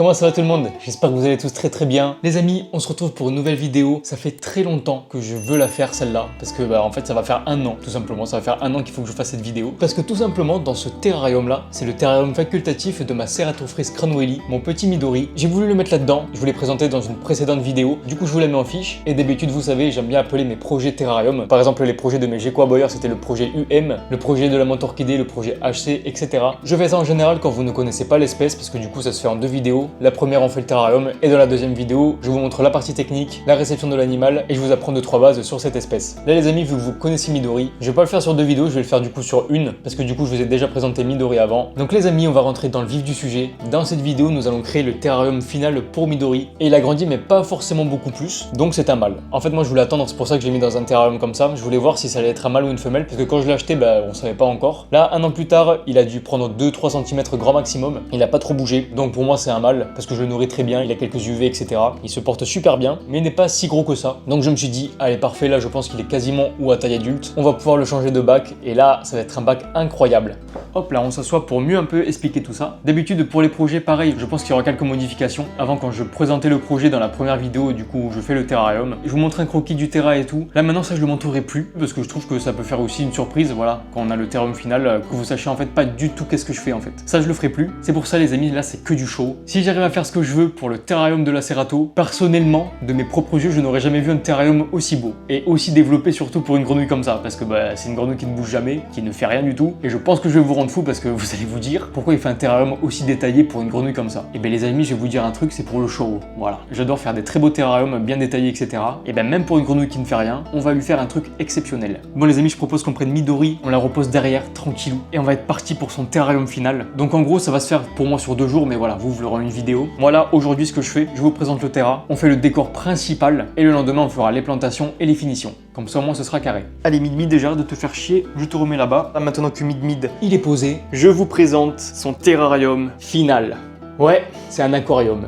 comment ça va tout le monde? J'espère que vous allez tous très bien. Les amis, on se retrouve pour une nouvelle vidéo. Ça fait très longtemps que je veux la faire celle-là, parce que en fait ça va faire un an, tout simplement. Ça va faire un an qu'il faut que je fasse cette vidéo. Parce que tout simplement, dans ce terrarium-là, c'est le terrarium facultatif de ma Ceratophrys cranwelli, mon petit Midori. J'ai voulu le mettre là-dedans, je vous l'ai présenté dans une précédente vidéo. Du coup, je vous la mets en fiche. Et d'habitude, vous savez, j'aime bien appeler mes projets terrarium. Par exemple, les projets de mes Geckos Boyer, c'était le projet UM, le projet de la menthe orchidée, le projet HC, etc. Je fais ça en général quand vous ne connaissez pas l'espèce, parce que du coup, ça se fait en deux vidéos. La première, on fait le terrarium, et dans la deuxième vidéo, je vous montre la partie technique, la réception de l'animal, et je vous apprends 2-3 bases sur cette espèce. Là, les amis, vu que vous connaissez Midori, je vais pas le faire sur deux vidéos, je vais le faire du coup sur une, parce que du coup, je vous ai déjà présenté Midori avant. Donc les amis, on va rentrer dans le vif du sujet. Dans cette vidéo, nous allons créer le terrarium final pour Midori, et il a grandi, mais pas forcément beaucoup plus, donc c'est un mâle. En fait, moi, je voulais attendre, c'est pour ça que je l'ai mis dans un terrarium comme ça. Je voulais voir si ça allait être un mâle ou une femelle, parce que quand je l'ai acheté, on savait pas encore. Là, un an plus tard, il a dû prendre 2-3 cm grand maximum. Il a pas trop bougé, donc pour moi c'est un mâle parce que je le nourris très bien, il a quelques UV, etc. Il se porte super bien, mais il n'est pas si gros que ça. Donc je me suis dit, allez parfait, là je pense qu'il est quasiment ou à taille adulte. On va pouvoir le changer de bac et là ça va être un bac incroyable. Hop là, on s'assoit pour mieux un peu expliquer tout ça. D'habitude pour les projets, pareil, je pense qu'il y aura quelques modifications. Avant, quand je présentais le projet dans la première vidéo, du coup où je fais le terrarium, je vous montre un croquis du terra et tout. Là maintenant ça je le montrerai plus parce que je trouve que ça peut faire aussi une surprise, voilà, quand on a le terrarium final, que vous sachiez en fait pas du tout qu'est-ce que je fais en fait. Ça je le ferai plus. C'est pour ça les amis, là c'est que du show. Si j'arrive à faire ce que je veux pour le terrarium de la Cerato, personnellement, de mes propres yeux, je n'aurais jamais vu un terrarium aussi beau et aussi développé, surtout pour une grenouille comme ça, parce que c'est une grenouille qui ne bouge jamais, qui ne fait rien du tout. Et je pense que je vais vous rendre fou parce que vous allez vous dire pourquoi il fait un terrarium aussi détaillé pour une grenouille comme ça. Et bien les amis, je vais vous dire un truc, c'est pour le show. Voilà, j'adore faire des très beaux terrariums bien détaillés, etc. Et bien même pour une grenouille qui ne fait rien, on va lui faire un truc exceptionnel. Bon les amis, je propose qu'on prenne Midori, on la repose derrière tranquillou et on va être parti pour son terrarium final. Donc en gros, ça va se faire pour moi sur 2 jours, mais voilà, vous l'aurez une vidéo. Voilà, aujourd'hui ce que je fais, je vous présente le terra, on fait le décor principal et le lendemain on fera les plantations et les finitions. Comme ça au moins ce sera carré. Allez Mid-Mid, déjà de te faire chier, je te remets là-bas. Là, maintenant que Mid-Mid il est posé, je vous présente son terrarium final. Ouais, c'est un aquarium.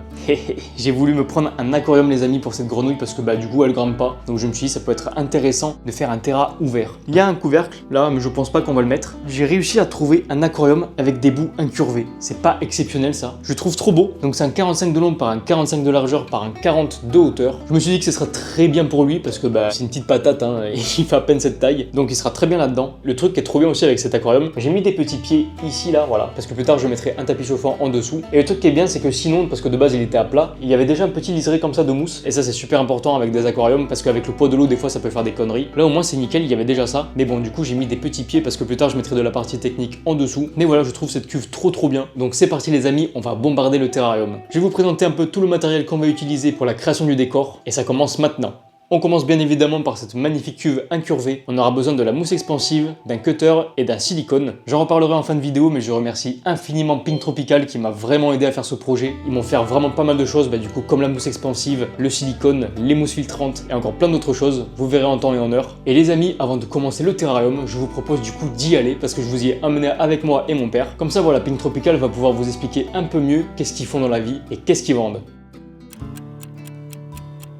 J'ai voulu me prendre un aquarium les amis pour cette grenouille parce que du coup elle grimpe pas. Donc je me suis dit ça peut être intéressant de faire un terra ouvert. Il y a un couvercle là mais je pense pas qu'on va le mettre. J'ai réussi à trouver un aquarium avec des bouts incurvés. C'est pas exceptionnel ça. Je le trouve trop beau. Donc c'est un 45 de long par un 45 de largeur par un 40 de hauteur. Je me suis dit que ce sera très bien pour lui parce que c'est une petite patate hein, et il fait à peine cette taille. Donc il sera très bien là-dedans. Le truc qui est trop bien aussi avec cet aquarium, j'ai mis des petits pieds ici là voilà parce que plus tard je mettrai un tapis chauffant en dessous. Et le truc qui est bien c'est que sinon parce que de base il était à plat, il y avait déjà un petit liseré comme ça de mousse et ça c'est super important avec des aquariums parce qu'avec le poids de l'eau des fois ça peut faire des conneries. Là au moins c'est nickel, il y avait déjà ça. Mais bon du coup j'ai mis des petits pieds parce que plus tard je mettrai de la partie technique en dessous. Mais voilà, je trouve cette cuve trop bien. Donc c'est parti les amis, on va bombarder le terrarium. Je vais vous présenter un peu tout le matériel qu'on va utiliser pour la création du décor et ça commence maintenant. On commence bien évidemment par cette magnifique cuve incurvée. On aura besoin de la mousse expansive, d'un cutter et d'un silicone. J'en reparlerai en fin de vidéo, mais je remercie infiniment Pink Tropical qui m'a vraiment aidé à faire ce projet. Ils m'ont fait vraiment pas mal de choses, du coup comme la mousse expansive, le silicone, les mousses filtrantes et encore plein d'autres choses. Vous verrez en temps et en heure. Et les amis, avant de commencer le terrarium, je vous propose du coup d'y aller parce que je vous y ai amené avec moi et mon père. Comme ça voilà, Pink Tropical va pouvoir vous expliquer un peu mieux qu'est-ce qu'ils font dans la vie et qu'est-ce qu'ils vendent.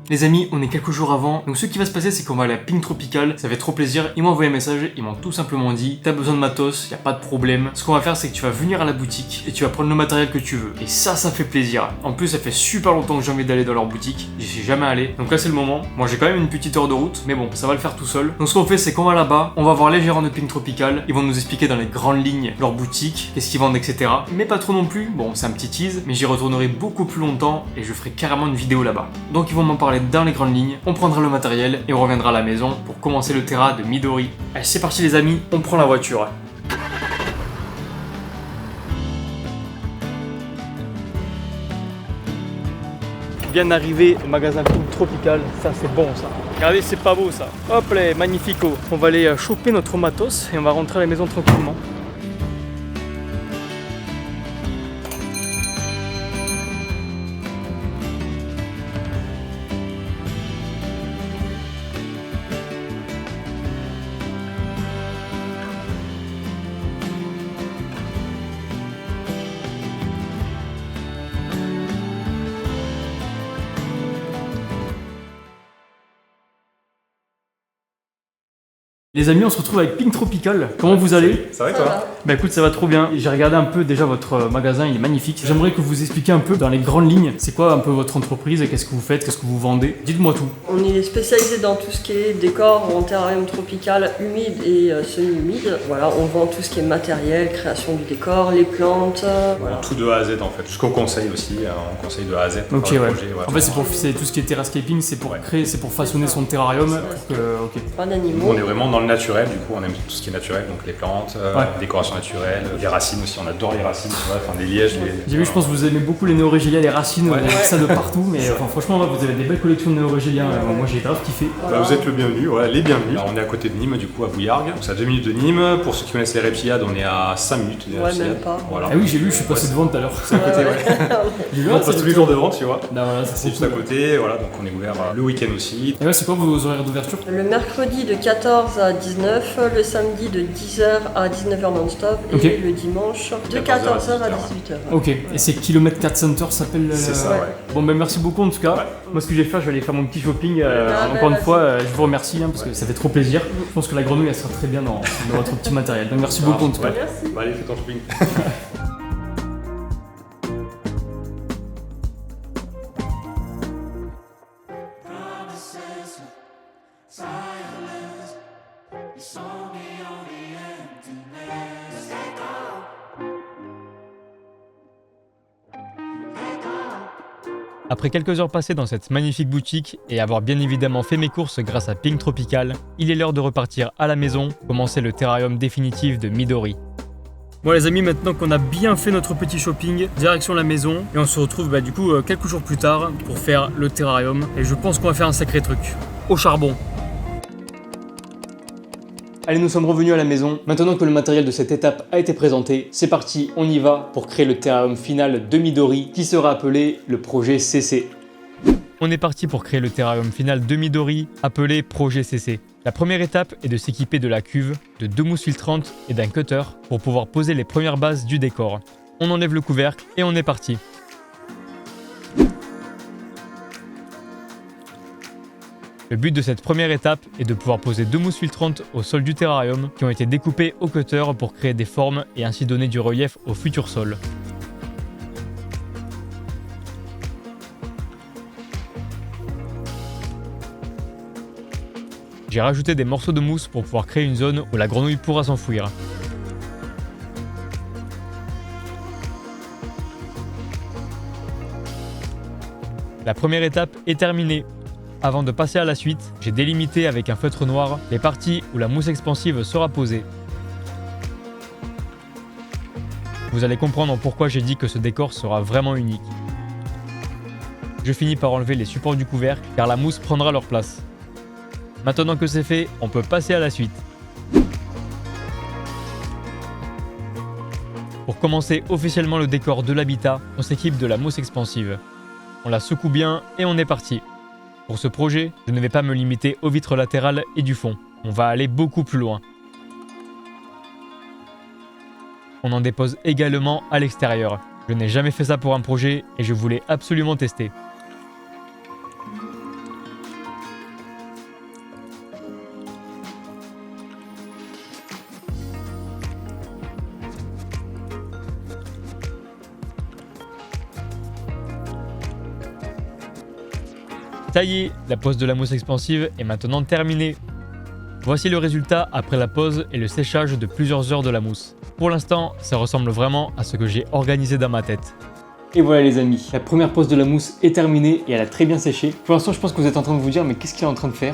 Les amis, on est quelques jours avant, donc ce qui va se passer c'est qu'on va aller à Pink Tropical, ça fait trop plaisir, ils m'ont envoyé un message, ils m'ont tout simplement dit t'as besoin de matos, y a pas de problème, ce qu'on va faire c'est que tu vas venir à la boutique et tu vas prendre le matériel que tu veux, et ça fait plaisir. En plus ça fait super longtemps que j'ai envie d'aller dans leur boutique, j'y suis jamais allé, donc là c'est le moment. Moi j'ai quand même une petite heure de route, mais bon ça va le faire tout seul. Donc ce qu'on fait c'est qu'on va là-bas, on va voir les gérants de Pink Tropical, ils vont nous expliquer dans les grandes lignes leur boutique, qu'est-ce qu'ils vendent etc. Mais pas trop non plus, bon c'est un petit tease, mais j'y retournerai beaucoup plus longtemps et je ferai carrément une vidéo là-bas. Donc ils vont m'en parler dans les grandes lignes, on prendra le matériel et on reviendra à la maison pour commencer le terra de Midori. Allez c'est parti les amis, on prend la voiture. Bien arrivé au magasin Pink Tropical, ça c'est bon ça. Regardez c'est pas beau ça. Hop là, magnifico. On va aller choper notre matos et on va rentrer à la maison tranquillement. Les amis, on se retrouve avec Pink Tropical. Comment vous allez? Ça va et toi? Bah écoute, ça va trop bien. J'ai regardé un peu déjà votre magasin, il est magnifique. J'aimerais que vous expliquiez un peu dans les grandes lignes, c'est quoi un peu votre entreprise, qu'est-ce que vous faites, qu'est-ce que vous vendez? Dites-moi tout. On est spécialisé dans tout ce qui est décor en terrarium tropical humide et semi-humide. Voilà, on vend tout ce qui est matériel, création du décor, les plantes. Voilà. Tout de A à Z en fait. Jusqu'au conseil aussi, on conseille de A à Z. Ok, faire le ouais. projet, En fait, c'est tout ce qui est terrascaping, c'est pour créer, c'est pour façonner son terrarium. Ok. Pas Nous, d'animaux. on est vraiment dans le naturel, du coup on aime tout ce qui est naturel, donc les plantes, décoration naturelle, les racines aussi, on adore les racines, tu vois, enfin des lièges. J'ai vu, je pense que vous aimez beaucoup les néorégélias, les racines, ça de partout, mais enfin, franchement, vous avez des belles collections de néorégélias, moi j'ai grave kiffé. Bah, vous êtes le bienvenu, voilà, les bienvenus. Alors, on est à côté de Nîmes, du coup à Bouillargues, donc c'est à 2 minutes de Nîmes. Pour ceux qui connaissent les Reptiliades, on est à 5 minutes des Reptiliades. Même pas. Voilà. Ah oui, j'ai vu, je suis passé devant tout à l'heure. C'est à côté, ouais. J'ai vu, On passe tous les jours devant, tu vois. Bah voilà, ça C'est juste à côté, voilà, donc on est ouvert le week-end aussi. Et là, c'est quoi vos horaires d'ouverture? Le mercredi de 14 à 19, le samedi de 10h à 19h non-stop et le dimanche de 14h à 18h. Ok, et c'est Kilomètre 4 Center s'appelle C'est ça, ouais. Bon ben merci beaucoup en tout cas. Ouais. Moi ce que je vais faire, je vais aller faire mon petit shopping. Encore une fois, je vous remercie parce que ça fait trop plaisir. Je pense que la grenouille elle sera très bien dans votre petit matériel. Donc merci beaucoup en tout cas. Merci. Bah, allez, fais ton shopping. Après quelques heures passées dans cette magnifique boutique et avoir bien évidemment fait mes courses grâce à Pink Tropical, il est l'heure de repartir à la maison, commencer le terrarium définitif de Midori. Bon les amis, maintenant qu'on a bien fait notre petit shopping, direction la maison et on se retrouve du coup quelques jours plus tard pour faire le terrarium et je pense qu'on va faire un sacré truc. Au charbon. Allez, nous sommes revenus à la maison. Maintenant que le matériel de cette étape a été présenté, c'est parti, on y va pour créer le terrarium final de Midori qui sera appelé le projet CC. On est parti pour créer le terrarium final de Midori appelé projet CC. La première étape est de s'équiper de la cuve, de 2 mousses filtrantes et d'un cutter pour pouvoir poser les premières bases du décor. On enlève le couvercle et on est parti. Le but de cette première étape est de pouvoir poser 2 mousses filtrantes au sol du terrarium qui ont été découpées au cutter pour créer des formes et ainsi donner du relief au futur sol. J'ai rajouté des morceaux de mousse pour pouvoir créer une zone où la grenouille pourra s'enfouir. La première étape est terminée. Avant de passer à la suite, j'ai délimité avec un feutre noir les parties où la mousse expansive sera posée. Vous allez comprendre pourquoi j'ai dit que ce décor sera vraiment unique. Je finis par enlever les supports du couvercle car la mousse prendra leur place. Maintenant que c'est fait, on peut passer à la suite. Pour commencer officiellement le décor de l'habitat, on s'équipe de la mousse expansive. On la secoue bien et on est parti. Pour ce projet, je ne vais pas me limiter aux vitres latérales et du fond. On va aller beaucoup plus loin. On en dépose également à l'extérieur. Je n'ai jamais fait ça pour un projet et je voulais absolument tester. Ça y est, la pose de la mousse expansive est maintenant terminée. Voici le résultat après la pose et le séchage de plusieurs heures de la mousse. Pour l'instant, ça ressemble vraiment à ce que j'ai organisé dans ma tête. Et voilà les amis, la première pose de la mousse est terminée et elle a très bien séché. Pour l'instant, je pense que vous êtes en train de vous dire mais qu'est-ce qu'il est en train de faire?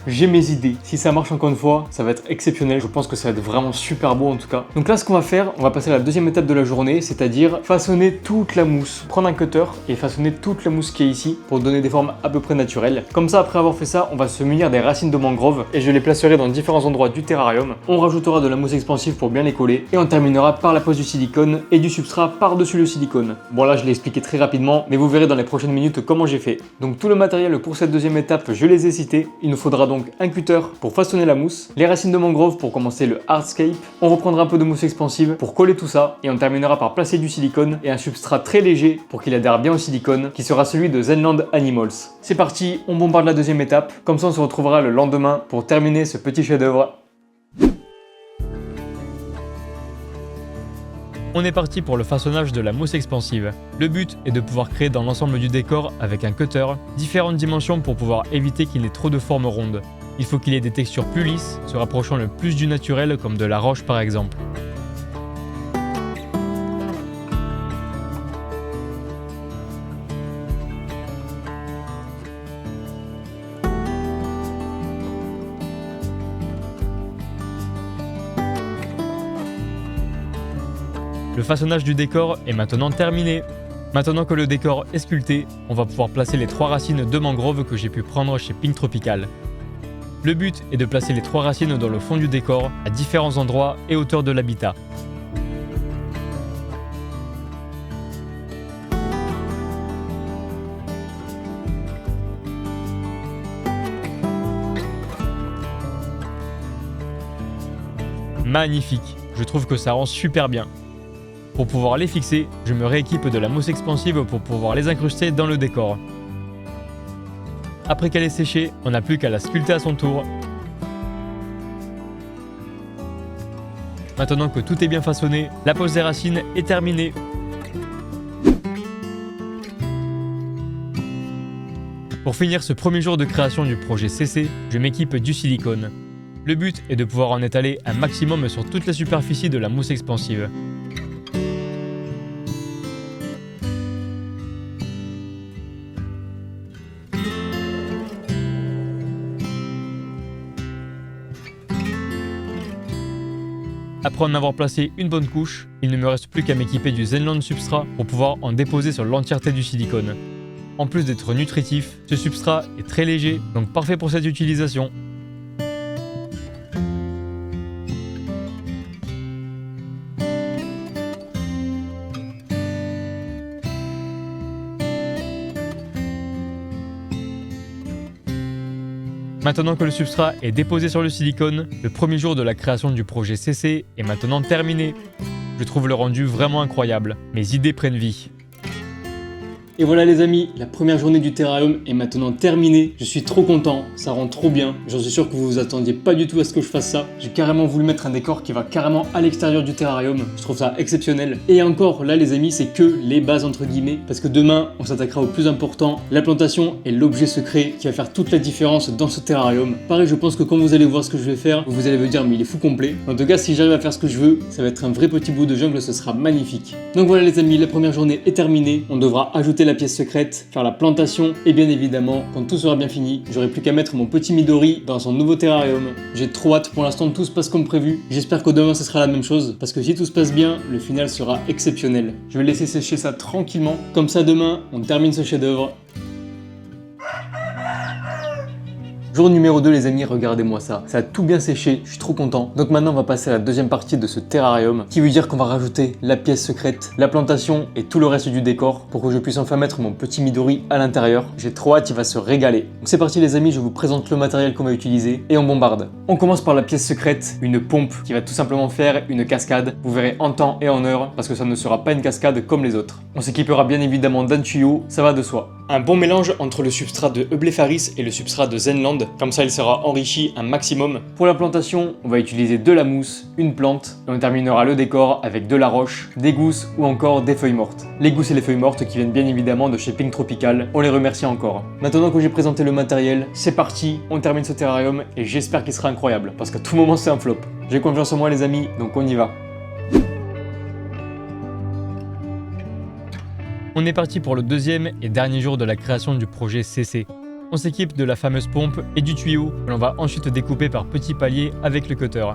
J'ai mes idées. Si ça marche encore une fois, ça va être exceptionnel. Je pense que ça va être vraiment super beau en tout cas. Donc là, ce qu'on va faire, on va passer à la deuxième étape de la journée, c'est-à-dire façonner toute la mousse. Prendre un cutter et façonner toute la mousse qui est ici pour donner des formes à peu près naturelles. Comme ça, après avoir fait ça, on va se munir des racines de mangrove et je les placerai dans différents endroits du terrarium. On rajoutera de la mousse expansive pour bien les coller et on terminera par la pose du silicone et du substrat par-dessus le silicone. Bon là je l'ai expliqué très rapidement, mais vous verrez dans les prochaines minutes comment j'ai fait. Donc tout le matériel pour cette deuxième étape, je les ai cités. Il nous faudra donc un cutter pour façonner la mousse, les racines de mangrove pour commencer le hardscape, on reprendra un peu de mousse expansive pour coller tout ça, et on terminera par placer du silicone et un substrat très léger pour qu'il adhère bien au silicone, qui sera celui de Zenland Animals. C'est parti, on bombarde la deuxième étape, comme ça on se retrouvera le lendemain pour terminer ce petit chef-d'œuvre. On est parti pour le façonnage de la mousse expansive. Le but est de pouvoir créer dans l'ensemble du décor, avec un cutter, différentes dimensions pour pouvoir éviter qu'il n'ait trop de formes rondes. Il faut qu'il ait des textures plus lisses, se rapprochant le plus du naturel comme de la roche par exemple. Le façonnage du décor est maintenant terminé. Maintenant que le décor est sculpté, on va pouvoir placer les 3 racines de mangrove que j'ai pu prendre chez Pink Tropical. Le but est de placer les 3 racines dans le fond du décor, à différents endroits et hauteurs de l'habitat. Magnifique, je trouve que ça rend super bien. Pour pouvoir les fixer, je me rééquipe de la mousse expansive pour pouvoir les incruster dans le décor. Après qu'elle est séchée, on n'a plus qu'à la sculpter à son tour. Maintenant que tout est bien façonné, la pose des racines est terminée. Pour finir ce premier jour de création du projet CC, je m'équipe du silicone. Le but est de pouvoir en étaler un maximum sur toute la superficie de la mousse expansive. Après en avoir placé une bonne couche, il ne me reste plus qu'à m'équiper du Zenland Substrat pour pouvoir en déposer sur l'entièreté du silicone. En plus d'être nutritif, ce substrat est très léger, donc parfait pour cette utilisation. Maintenant que le substrat est déposé sur le silicone, le premier jour de la création du projet CC est maintenant terminé. Je trouve le rendu vraiment incroyable, mes idées prennent vie. Et voilà les amis, la première journée du terrarium est maintenant terminée. Je suis trop content, ça rend trop bien. J'en suis sûr que vous vous attendiez pas du tout à ce que je fasse ça. J'ai carrément voulu mettre un décor qui va carrément à l'extérieur du terrarium. Je trouve ça exceptionnel. Et encore, là les amis, c'est que les bases entre guillemets. Parce que demain, on s'attaquera au plus important. La plantation est l'objet secret qui va faire toute la différence dans ce terrarium. Pareil, je pense que quand vous allez voir ce que je vais faire, vous allez vous dire mais il est fou complet. En tout cas, si j'arrive à faire ce que je veux, ça va être un vrai petit bout de jungle, ce sera magnifique. Donc voilà les amis, la première journée est terminée. On devra ajouter la pièce secrète, faire la plantation et bien évidemment, quand tout sera bien fini, j'aurai plus qu'à mettre mon petit Midori dans son nouveau terrarium. J'ai trop hâte, pour l'instant tout se passe comme prévu. J'espère que demain ce sera la même chose parce que si tout se passe bien, le final sera exceptionnel. Je vais laisser sécher ça tranquillement. Comme ça demain, on termine ce chef-d'œuvre. Jour numéro 2 les amis, regardez-moi ça. Ça a tout bien séché, je suis trop content. Donc maintenant on va passer à la deuxième partie de ce terrarium qui veut dire qu'on va rajouter la pièce secrète, la plantation et tout le reste du décor pour que je puisse enfin mettre mon petit Midori à l'intérieur. J'ai trop hâte, il va se régaler. Donc c'est parti les amis, je vous présente le matériel qu'on va utiliser et on bombarde. On commence par la pièce secrète, une pompe qui va tout simplement faire une cascade. Vous verrez en temps et en heure parce que ça ne sera pas une cascade comme les autres. On s'équipera bien évidemment d'un tuyau, ça va de soi. Un bon mélange entre le substrat de Eublepharis et le substrat de Zenland, comme ça il sera enrichi un maximum. Pour la plantation, on va utiliser de la mousse, une plante, et on terminera le décor avec de la roche, des gousses ou encore des feuilles mortes. Les gousses et les feuilles mortes qui viennent bien évidemment de chez Pink Tropical, on les remercie encore. Maintenant que j'ai présenté le matériel, c'est parti, on termine ce terrarium et j'espère qu'il sera incroyable, parce qu'à tout moment c'est un flop. J'ai confiance en moi les amis, donc on y va. On est parti pour le deuxième et dernier jour de la création du projet CC. On s'équipe de la fameuse pompe et du tuyau que l'on va ensuite découper par petits paliers avec le cutter.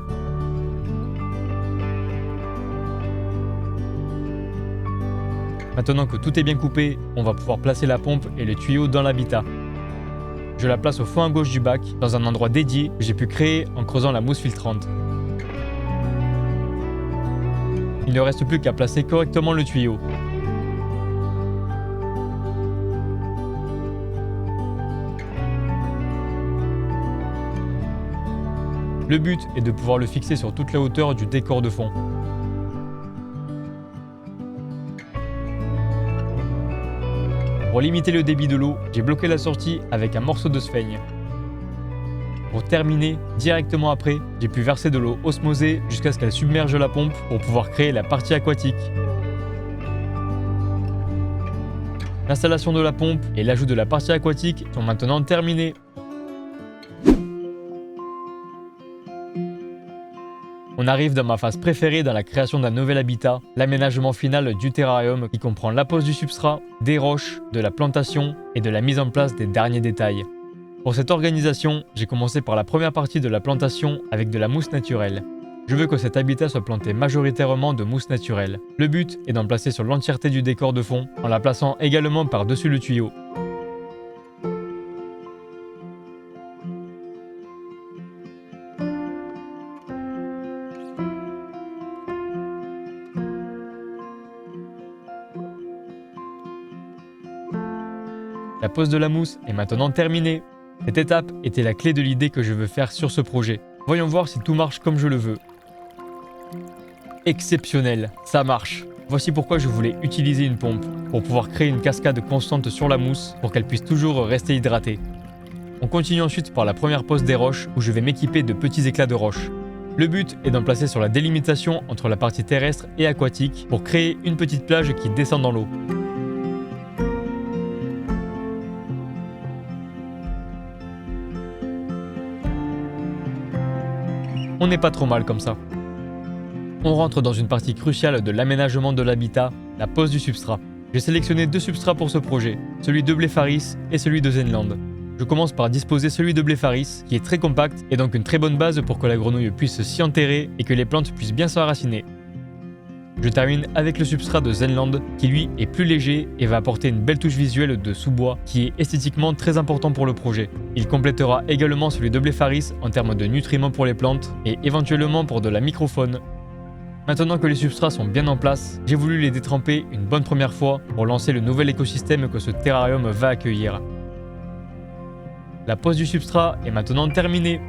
Maintenant que tout est bien coupé, on va pouvoir placer la pompe et le tuyau dans l'habitat. Je la place au fond à gauche du bac, dans un endroit dédié que j'ai pu créer en creusant la mousse filtrante. Il ne reste plus qu'à placer correctement le tuyau. Le but est de pouvoir le fixer sur toute la hauteur du décor de fond. Pour limiter le débit de l'eau, j'ai bloqué la sortie avec un morceau de sphaigne. Pour terminer, directement après, j'ai pu verser de l'eau osmosée jusqu'à ce qu'elle submerge la pompe pour pouvoir créer la partie aquatique. L'installation de la pompe et l'ajout de la partie aquatique sont maintenant terminés. On arrive dans ma phase préférée dans la création d'un nouvel habitat, l'aménagement final du terrarium qui comprend la pose du substrat, des roches, de la plantation et de la mise en place des derniers détails. Pour cette organisation, j'ai commencé par la première partie de la plantation avec de la mousse naturelle. Je veux que cet habitat soit planté majoritairement de mousse naturelle. Le but est d'en placer sur l'entièreté du décor de fond, en la plaçant également par-dessus le tuyau. La pose de la mousse est maintenant terminée. Cette étape était la clé de l'idée que je veux faire sur ce projet. Voyons voir si tout marche comme je le veux. Exceptionnel, ça marche. Voici pourquoi je voulais utiliser une pompe, pour pouvoir créer une cascade constante sur la mousse pour qu'elle puisse toujours rester hydratée. On continue ensuite par la première pose des roches où je vais m'équiper de petits éclats de roches. Le but est d'en placer sur la délimitation entre la partie terrestre et aquatique pour créer une petite plage qui descend dans l'eau. On n'est pas trop mal comme ça. On rentre dans une partie cruciale de l'aménagement de l'habitat, la pose du substrat. J'ai sélectionné 2 substrats pour ce projet, celui de Blepharis et celui de Zenland. Je commence par disposer celui de Blepharis, qui est très compact et donc une très bonne base pour que la grenouille puisse s'y enterrer et que les plantes puissent bien s'enraciner. Je termine avec le substrat de Zenland, qui lui est plus léger et va apporter une belle touche visuelle de sous-bois qui est esthétiquement très important pour le projet. Il complétera également celui de Blepharis en termes de nutriments pour les plantes et éventuellement pour de la microfaune. Maintenant que les substrats sont bien en place, j'ai voulu les détremper une bonne première fois pour lancer le nouvel écosystème que ce terrarium va accueillir. La pose du substrat est maintenant terminée.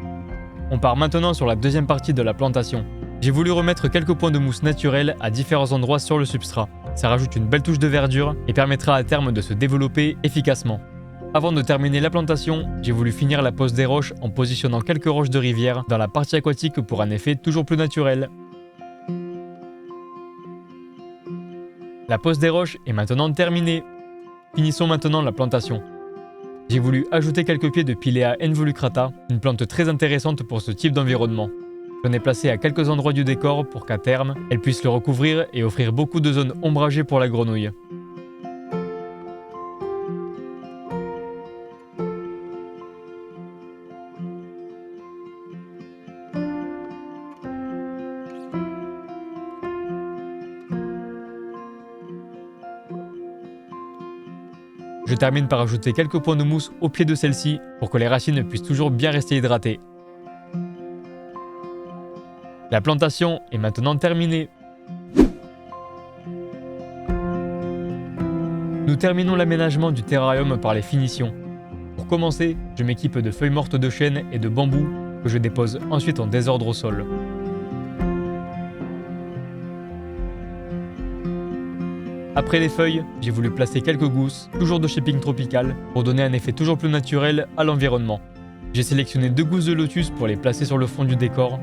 On part maintenant sur la deuxième partie de la plantation. J'ai voulu remettre quelques points de mousse naturelle à différents endroits sur le substrat. Ça rajoute une belle touche de verdure et permettra à terme de se développer efficacement. Avant de terminer la plantation, j'ai voulu finir la pose des roches en positionnant quelques roches de rivière dans la partie aquatique pour un effet toujours plus naturel. La pose des roches est maintenant terminée. Finissons maintenant la plantation. J'ai voulu ajouter quelques pieds de Pilea involucrata, une plante très intéressante pour ce type d'environnement. J'en ai placé à quelques endroits du décor pour qu'à terme, elle puisse le recouvrir et offrir beaucoup de zones ombragées pour la grenouille. Je termine par ajouter quelques points de mousse au pied de celle-ci pour que les racines puissent toujours bien rester hydratées. La plantation est maintenant terminée. Nous terminons l'aménagement du terrarium par les finitions. Pour commencer, je m'équipe de feuilles mortes de chêne et de bambou que je dépose ensuite en désordre au sol. Après les feuilles, j'ai voulu placer quelques gousses, toujours de chez Pink Tropical, pour donner un effet toujours plus naturel à l'environnement. J'ai sélectionné 2 gousses de lotus pour les placer sur le fond du décor.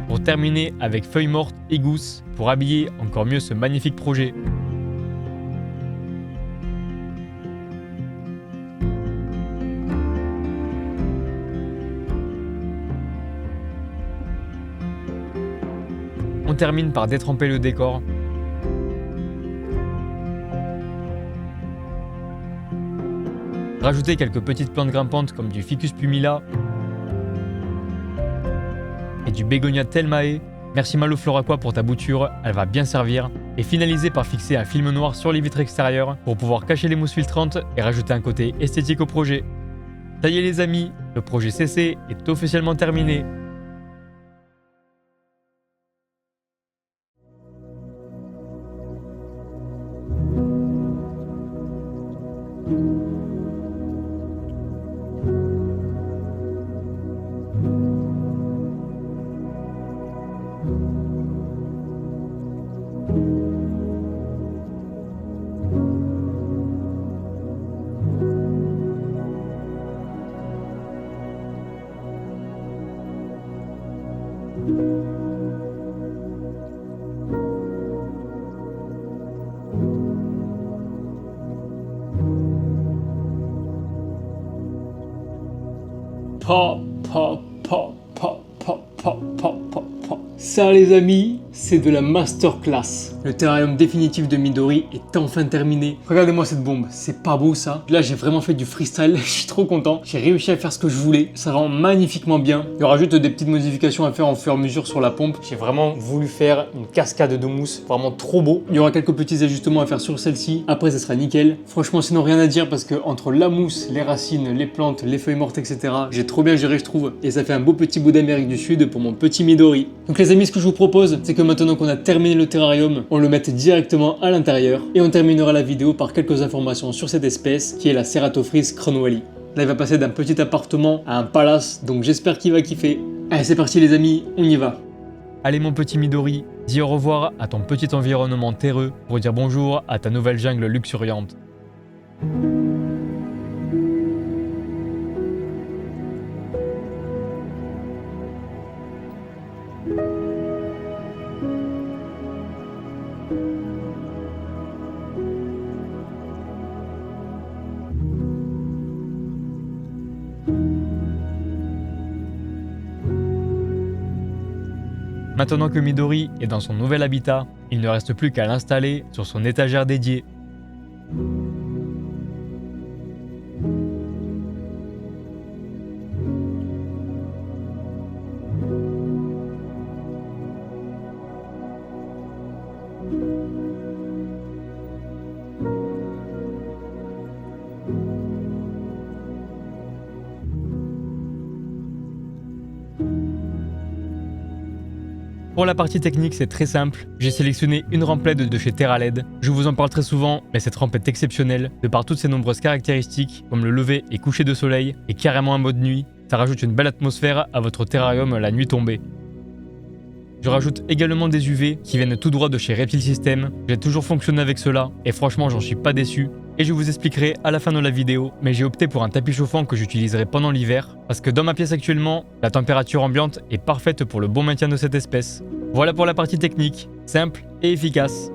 Pour terminer avec feuilles mortes et gousses pour habiller encore mieux ce magnifique projet. On termine par détremper le décor. Rajouter quelques petites plantes grimpantes comme du Ficus pumila et du Bégonia telmae. Merci Malo Floraqua pour ta bouture, elle va bien servir. Et finaliser par fixer un film noir sur les vitres extérieures pour pouvoir cacher les mousses filtrantes et rajouter un côté esthétique au projet. Ça y est les amis, le projet CC est officiellement terminé. Ça les amis, c'est de la masterclass. Le terrarium définitif de Midori est enfin terminé. Regardez-moi cette bombe, c'est pas beau ça? Là j'ai vraiment fait du freestyle, je suis trop content. J'ai réussi à faire ce que je voulais, ça rend magnifiquement bien. Il y aura juste des petites modifications à faire en fur et à mesure sur la pompe. J'ai vraiment voulu faire une cascade de mousse, vraiment trop beau. Il y aura quelques petits ajustements à faire sur celle-ci, après ça sera nickel. Franchement sinon rien à dire parce que entre la mousse, les racines, les plantes, les feuilles mortes etc. J'ai trop bien géré je trouve. Et ça fait un beau petit bout d'Amérique du Sud pour mon petit Midori. Donc les amis, ce que je vous propose, c'est que maintenant qu'on a terminé le terrarium, on le mette directement à l'intérieur et on terminera la vidéo par quelques informations sur cette espèce qui est la Ceratophrys cronwelli. Là il va passer d'un petit appartement à un palace, donc j'espère qu'il va kiffer. Allez c'est parti les amis, on y va. Allez mon petit Midori, dis au revoir à ton petit environnement terreux pour dire bonjour à ta nouvelle jungle luxuriante. Maintenant que Midori est dans son nouvel habitat, il ne reste plus qu'à l'installer sur son étagère dédiée. Pour la partie technique, c'est très simple. J'ai sélectionné une rampe LED de chez TerraLED. Je vous en parle très souvent, mais cette rampe est exceptionnelle de par toutes ses nombreuses caractéristiques, comme le lever et coucher de soleil, et carrément un mode nuit. Ça rajoute une belle atmosphère à votre terrarium la nuit tombée. Je rajoute également des UV qui viennent tout droit de chez Reptile System. J'ai toujours fonctionné avec cela, et franchement j'en suis pas déçu. Et je vous expliquerai à la fin de la vidéo, mais j'ai opté pour un tapis chauffant que j'utiliserai pendant l'hiver, parce que dans ma pièce actuellement, la température ambiante est parfaite pour le bon maintien de cette espèce. Voilà pour la partie technique, simple et efficace.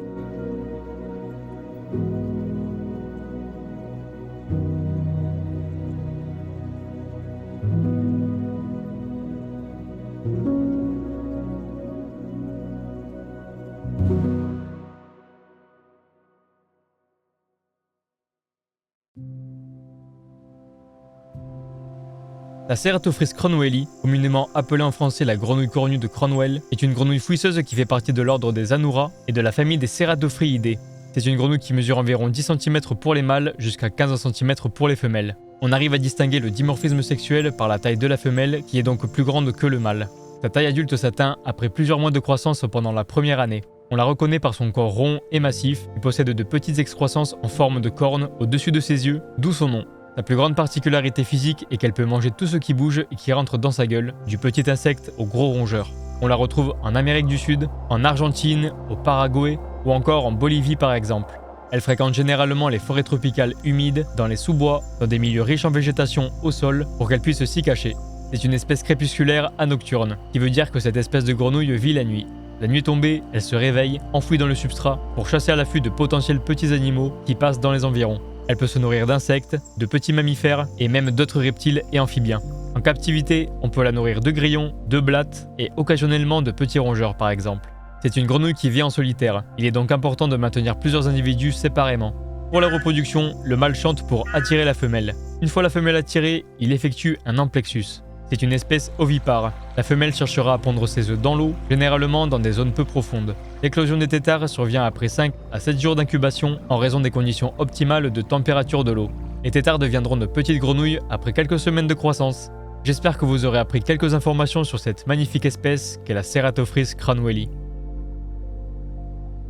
La Ceratophrys cronwelli, communément appelée en français la grenouille cornue de Cronwell, est une grenouille fouisseuse qui fait partie de l'ordre des Anura et de la famille des Ceratophryidés. C'est une grenouille qui mesure environ 10 cm pour les mâles jusqu'à 15 cm pour les femelles. On arrive à distinguer le dimorphisme sexuel par la taille de la femelle qui est donc plus grande que le mâle. Sa taille adulte s'atteint après plusieurs mois de croissance pendant la première année. On la reconnaît par son corps rond et massif, qui possède de petites excroissances en forme de cornes au-dessus de ses yeux, d'où son nom. Sa plus grande particularité physique est qu'elle peut manger tout ce qui bouge et qui rentre dans sa gueule, du petit insecte au gros rongeur. On la retrouve en Amérique du Sud, en Argentine, au Paraguay ou encore en Bolivie par exemple. Elle fréquente généralement les forêts tropicales humides, dans les sous-bois, dans des milieux riches en végétation au sol pour qu'elle puisse s'y cacher. C'est une espèce crépusculaire à nocturne, qui veut dire que cette espèce de grenouille vit la nuit. La nuit tombée, elle se réveille, enfouie dans le substrat, pour chasser à l'affût de potentiels petits animaux qui passent dans les environs. Elle peut se nourrir d'insectes, de petits mammifères et même d'autres reptiles et amphibiens. En captivité, on peut la nourrir de grillons, de blattes et occasionnellement de petits rongeurs par exemple. C'est une grenouille qui vit en solitaire, il est donc important de maintenir plusieurs individus séparément. Pour la reproduction, le mâle chante pour attirer la femelle. Une fois la femelle attirée, il effectue un amplexus. C'est une espèce ovipare. La femelle cherchera à pondre ses œufs dans l'eau, généralement dans des zones peu profondes. L'éclosion des têtards survient après 5 à 7 jours d'incubation en raison des conditions optimales de température de l'eau. Les têtards deviendront de petites grenouilles après quelques semaines de croissance. J'espère que vous aurez appris quelques informations sur cette magnifique espèce qu'est la Ceratophrys cronwelli.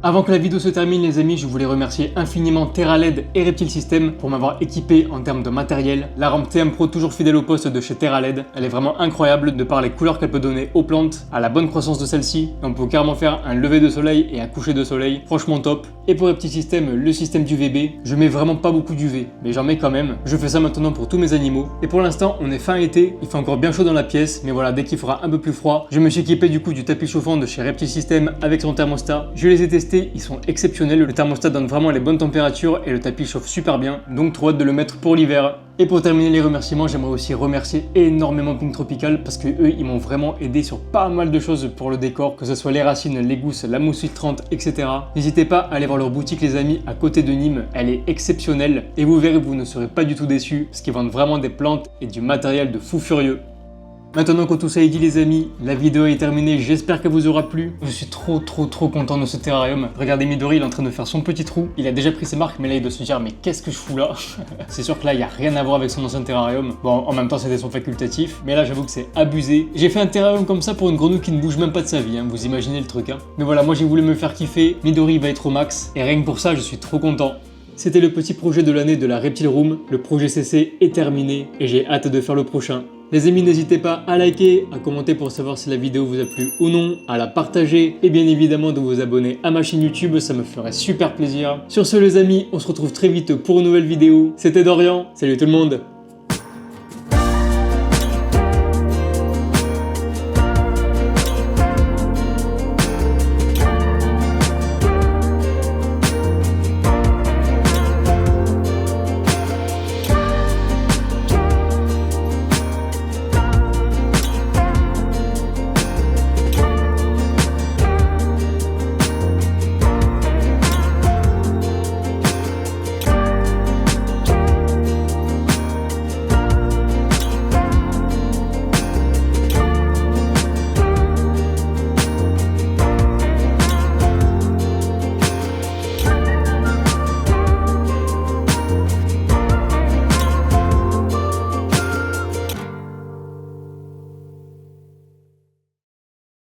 Avant que la vidéo se termine les amis, je voulais remercier infiniment TerraLed et Reptile System pour m'avoir équipé en termes de matériel. La rampe TM Pro toujours fidèle au poste de chez TerraLed, elle est vraiment incroyable de par les couleurs qu'elle peut donner aux plantes, à la bonne croissance de celle-ci. On peut carrément faire un lever de soleil et un coucher de soleil, franchement top. Et pour Reptile System, le système d'UVB, je mets vraiment pas beaucoup d'UV, mais j'en mets quand même. Je fais ça maintenant pour tous mes animaux. Et pour l'instant, on est fin été, il fait encore bien chaud dans la pièce, mais voilà, dès qu'il fera un peu plus froid, je me suis équipé du coup du tapis chauffant de chez Reptile System avec son thermostat. Je les ai testés. Ils sont exceptionnels, le thermostat donne vraiment les bonnes températures et le tapis chauffe super bien, donc trop hâte de le mettre pour l'hiver. Et pour terminer les remerciements, j'aimerais aussi remercier énormément Pink Tropical parce que eux ils m'ont vraiment aidé sur pas mal de choses pour le décor, que ce soit les racines, les gousses, la mousse filtrante, etc. N'hésitez pas à aller voir leur boutique les amis à côté de Nîmes, elle est exceptionnelle et vous verrez, vous ne serez pas du tout déçus parce qu'ils vendent vraiment des plantes et du matériel de fou furieux. Maintenant que tout ça est dit les amis, la vidéo est terminée, j'espère qu'elle vous aura plu. Je suis trop content de ce terrarium. Regardez Midori, il est en train de faire son petit trou. Il a déjà pris ses marques, mais là il doit se dire mais qu'est-ce que je fous là? C'est sûr que là il n'y a rien à voir avec son ancien terrarium. Bon, en même temps c'était son facultatif, mais là j'avoue que c'est abusé. J'ai fait un terrarium comme ça pour une grenouille qui ne bouge même pas de sa vie, hein. Vous imaginez le truc hein. Mais voilà, moi j'ai voulu me faire kiffer, Midori va être au max, et rien que pour ça je suis trop content. C'était le petit projet de l'année de la Reptile Room, le projet CC est terminé, et j'ai hâte de faire le prochain. Les amis, n'hésitez pas à liker, à commenter pour savoir si la vidéo vous a plu ou non, à la partager et bien évidemment de vous abonner à ma chaîne YouTube, ça me ferait super plaisir. Sur ce les amis, on se retrouve très vite pour une nouvelle vidéo. C'était Dorian, salut tout le monde!